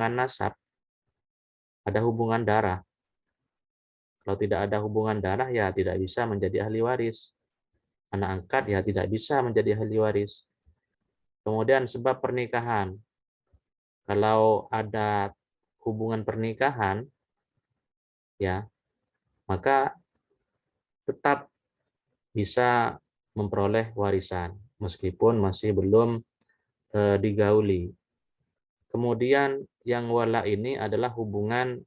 nasab, ada hubungan darah. Kalau tidak ada hubungan darah, ya tidak bisa menjadi ahli waris. Anak angkat ya tidak bisa menjadi ahli waris. Kemudian sebab pernikahan. Kalau ada hubungan pernikahan, ya maka tetap bisa memperoleh warisan meskipun masih belum digauli. Kemudian yang wala ini adalah hubungan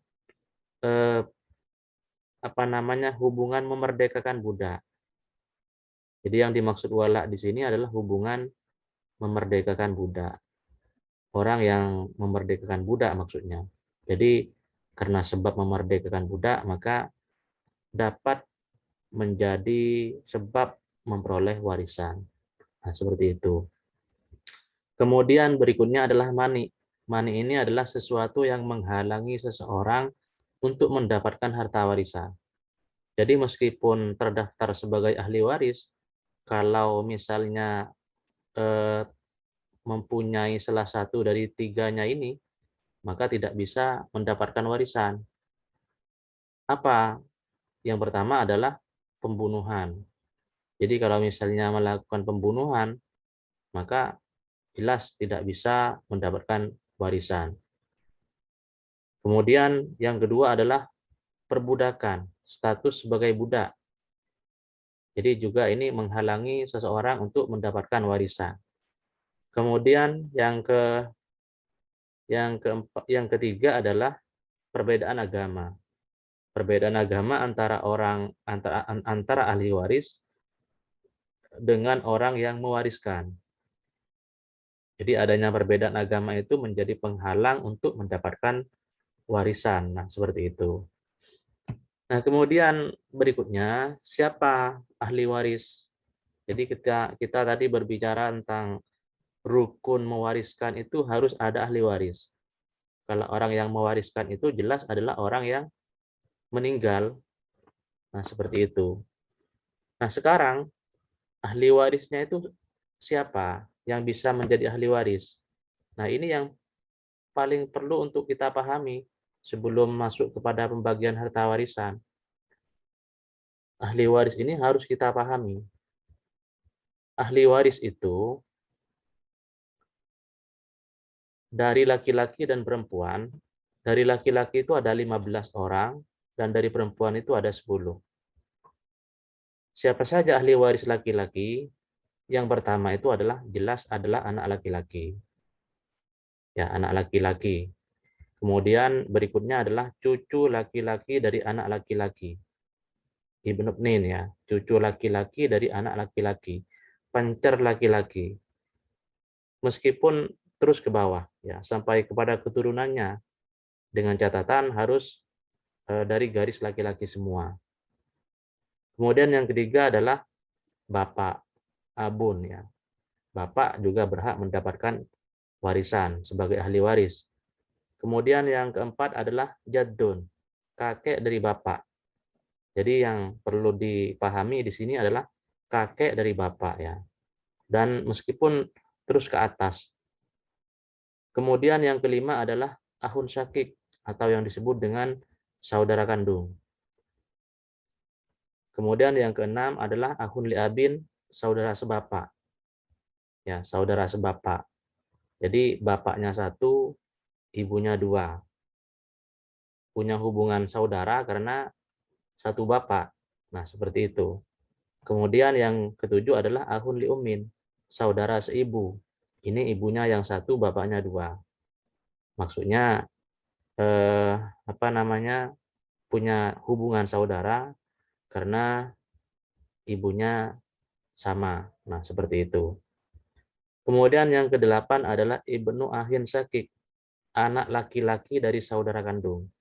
eh, hubungan memerdekakan budak. Jadi yang dimaksud wala di sini adalah hubungan memerdekakan budak. Orang yang memerdekakan budak maksudnya. Jadi karena sebab memerdekakan budak maka dapat menjadi sebab memperoleh warisan. Nah, seperti itu. Kemudian berikutnya adalah mani. Mani ini adalah sesuatu yang menghalangi seseorang untuk mendapatkan harta warisan. Jadi meskipun terdaftar sebagai ahli waris, kalau misalnya mempunyai salah satu dari tiganya ini, maka tidak bisa mendapatkan warisan. Apa? Yang pertama adalah pembunuhan. Jadi kalau misalnya melakukan pembunuhan, maka jelas tidak bisa mendapatkan warisan. Kemudian yang kedua adalah perbudakan, status sebagai budak. Jadi juga ini menghalangi seseorang untuk mendapatkan warisan. Kemudian yang ketiga adalah perbedaan agama. Perbedaan agama antara ahli waris dengan orang yang mewariskan. Jadi adanya perbedaan agama itu menjadi penghalang untuk mendapatkan warisan. Nah, seperti itu. Nah, kemudian berikutnya, siapa ahli waris? Jadi kita tadi berbicara tentang rukun mewariskan itu harus ada ahli waris. Kalau orang yang mewariskan itu jelas adalah orang yang meninggal. Nah, seperti itu. Nah, sekarang ahli warisnya itu siapa yang bisa menjadi ahli waris? Nah, ini yang paling perlu untuk kita pahami sebelum masuk kepada pembagian harta warisan. Ahli waris ini harus kita pahami. Ahli waris itu dari laki-laki dan perempuan. Dari laki-laki itu ada 15 orang dan dari perempuan itu ada 10. Siapa saja ahli waris laki-laki? Yang pertama itu jelas adalah anak laki-laki. Ya, anak laki-laki. Kemudian berikutnya adalah cucu laki-laki dari anak laki-laki. Ibnu Ibnin ya, cucu laki-laki dari anak laki-laki. Pancer laki-laki. Meskipun terus ke bawah ya, sampai kepada keturunannya dengan catatan harus dari garis laki-laki semua. Kemudian yang ketiga adalah bapak, abun ya. Bapak juga berhak mendapatkan warisan sebagai ahli waris. Kemudian yang keempat adalah jaddun, kakek dari bapak. Jadi yang perlu dipahami di sini adalah kakek dari bapak ya. Dan meskipun terus ke atas. Kemudian yang kelima adalah ahun syakik atau yang disebut dengan saudara kandung. Kemudian yang keenam adalah ahun liabin, saudara sebapak. Ya, saudara sebapak. Jadi bapaknya satu, ibunya dua. Punya hubungan saudara karena satu bapak. Nah, seperti itu. Kemudian yang ketujuh adalah ahun liumin, saudara seibu. Ini ibunya yang satu, bapaknya dua. Maksudnya eh, punya hubungan saudara karena ibunya sama. Nah, seperti itu. Kemudian yang kedelapan adalah ibnu ahin syakik, anak laki-laki dari saudara kandung.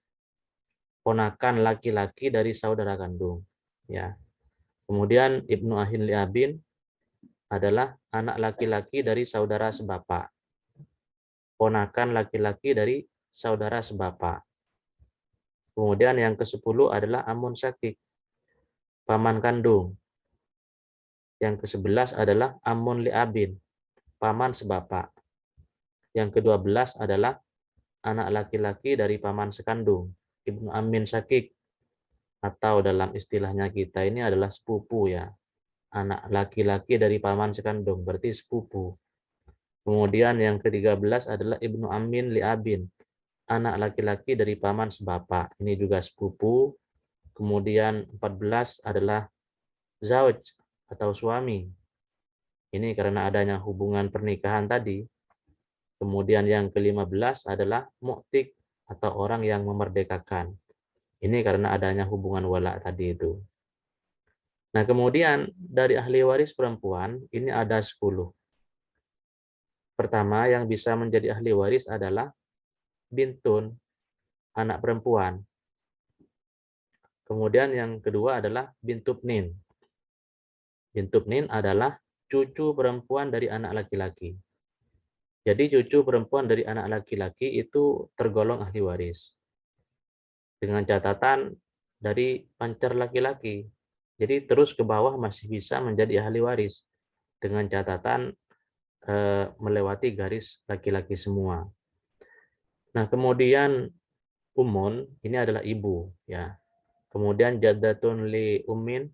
Ponakan laki-laki dari saudara kandung. Ya. Kemudian ibnu ahin liabin adalah anak laki-laki dari saudara sebapak. Ponakan laki-laki dari saudara sebapak. Kemudian yang ke-10 adalah amun syakik, paman kandung. Yang ke-11 adalah amun liabin, paman sebapak. Yang ke-12 adalah anak laki-laki dari paman sekandung, ibnu amin syakik, atau dalam istilahnya kita ini adalah sepupu ya. Anak laki-laki dari paman sekandung, berarti sepupu. Kemudian yang ke-13 adalah ibnu amin liabin, anak laki-laki dari paman sebapak, ini juga sepupu. Kemudian 14 adalah zauj atau suami. Ini karena adanya hubungan pernikahan tadi. Kemudian yang ke-15 adalah mu'tik atau orang yang memerdekakan. Ini karena adanya hubungan wala tadi itu. Nah, kemudian dari ahli waris perempuan ini ada 10. Pertama yang bisa menjadi ahli waris adalah bintun, anak perempuan. Kemudian yang kedua adalah bintubnin. Bintubnin adalah cucu perempuan dari anak laki-laki. Jadi cucu perempuan dari anak laki-laki itu tergolong ahli waris. Dengan catatan dari pancar laki-laki. Jadi terus ke bawah masih bisa menjadi ahli waris. Dengan catatan melewati garis laki-laki semua. Nah, kemudian umun ini adalah ibu ya. Kemudian jaddatun li ummin